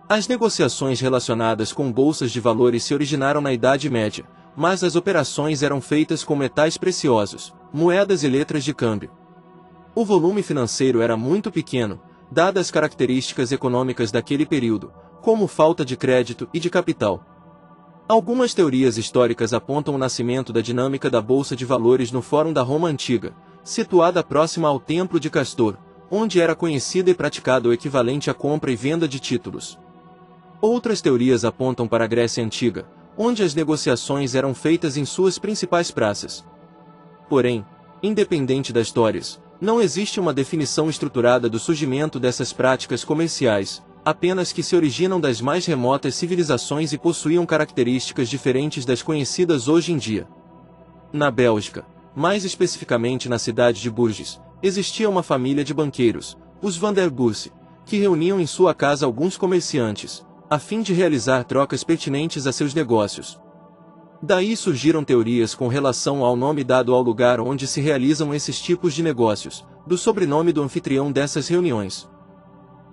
As negociações relacionadas com bolsas de valores se originaram na Idade Média, mas as operações eram feitas com metais preciosos, moedas e letras de câmbio. O volume financeiro era muito pequeno, dadas as características econômicas daquele período, como falta de crédito e de capital. Algumas teorias históricas apontam o nascimento da dinâmica da Bolsa de Valores no Fórum da Roma Antiga, situada próxima ao Templo de Castor, onde era conhecida e praticado o equivalente à compra e venda de títulos. Outras teorias apontam para a Grécia Antiga, onde as negociações eram feitas em suas principais praças. Porém, independente das histórias, não existe uma definição estruturada do surgimento dessas práticas comerciais, apenas que se originam das mais remotas civilizações e possuíam características diferentes das conhecidas hoje em dia. Na Bélgica, mais especificamente na cidade de Bourges, existia uma família de banqueiros, os Van der Bourse, que reuniam em sua casa alguns comerciantes, a fim de realizar trocas pertinentes a seus negócios. Daí surgiram teorias com relação ao nome dado ao lugar onde se realizam esses tipos de negócios, do sobrenome do anfitrião dessas reuniões.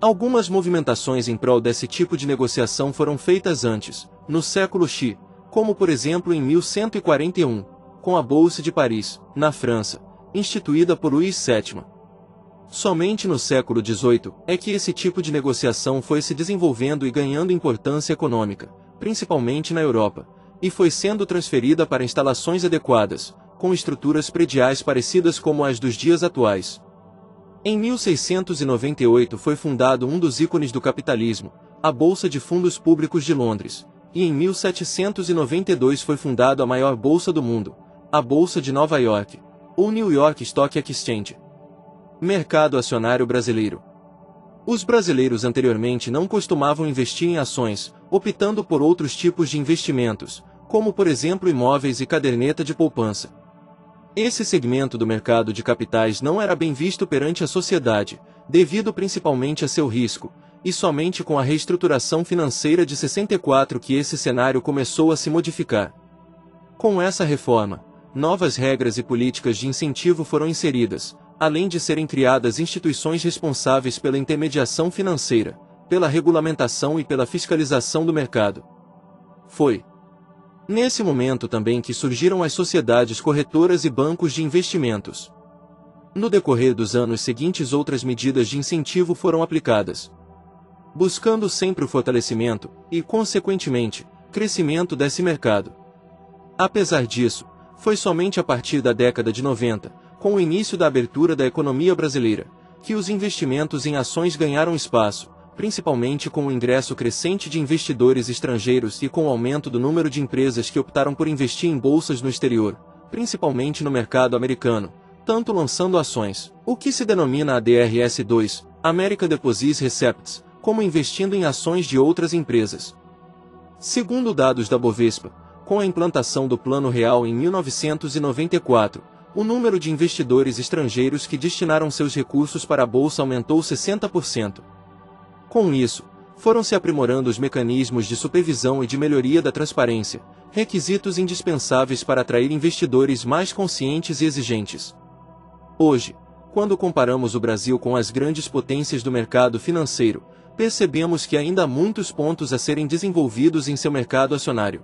Algumas movimentações em prol desse tipo de negociação foram feitas antes, no século X, como por exemplo em 1141, com a Bourse de Paris, na França, instituída por Luís VII. Somente no século XVIII é que esse tipo de negociação foi se desenvolvendo e ganhando importância econômica, principalmente na Europa, e foi sendo transferida para instalações adequadas, com estruturas prediais parecidas como as dos dias atuais. Em 1698 foi fundado um dos ícones do capitalismo, a Bolsa de Fundos Públicos de Londres, e em 1792 foi fundada a maior bolsa do mundo, a Bolsa de Nova York, ou New York Stock Exchange. Mercado acionário brasileiro. Os brasileiros anteriormente não costumavam investir em ações, optando por outros tipos de investimentos, como por exemplo imóveis e caderneta de poupança. Esse segmento do mercado de capitais não era bem visto perante a sociedade, devido principalmente a seu risco, e somente com a reestruturação financeira de 64 que esse cenário começou a se modificar. Com essa reforma, novas regras e políticas de incentivo foram inseridas, além de serem criadas instituições responsáveis pela intermediação financeira, pela regulamentação e pela fiscalização do mercado. Foi nesse momento também que surgiram as sociedades corretoras e bancos de investimentos. No decorrer dos anos seguintes outras medidas de incentivo foram aplicadas, buscando sempre o fortalecimento, e, consequentemente, crescimento desse mercado. Apesar disso, foi somente a partir da década de 90, com o início da abertura da economia brasileira, que os investimentos em ações ganharam espaço, principalmente com o ingresso crescente de investidores estrangeiros e com o aumento do número de empresas que optaram por investir em bolsas no exterior, principalmente no mercado americano, tanto lançando ações, o que se denomina ADRS2, American Deposits Receipts, como investindo em ações de outras empresas. Segundo dados da Bovespa, com a implantação do Plano Real em 1994, o número de investidores estrangeiros que destinaram seus recursos para a bolsa aumentou 60%. Com isso, foram se aprimorando os mecanismos de supervisão e de melhoria da transparência, requisitos indispensáveis para atrair investidores mais conscientes e exigentes. Hoje, quando comparamos o Brasil com as grandes potências do mercado financeiro, percebemos que ainda há muitos pontos a serem desenvolvidos em seu mercado acionário.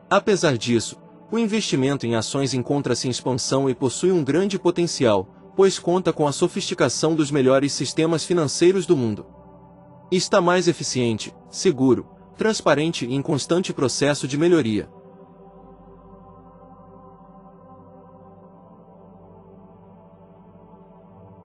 Apesar disso, o investimento em ações encontra-se em expansão e possui um grande potencial, pois conta com a sofisticação dos melhores sistemas financeiros do mundo. Está mais eficiente, seguro, transparente e em constante processo de melhoria.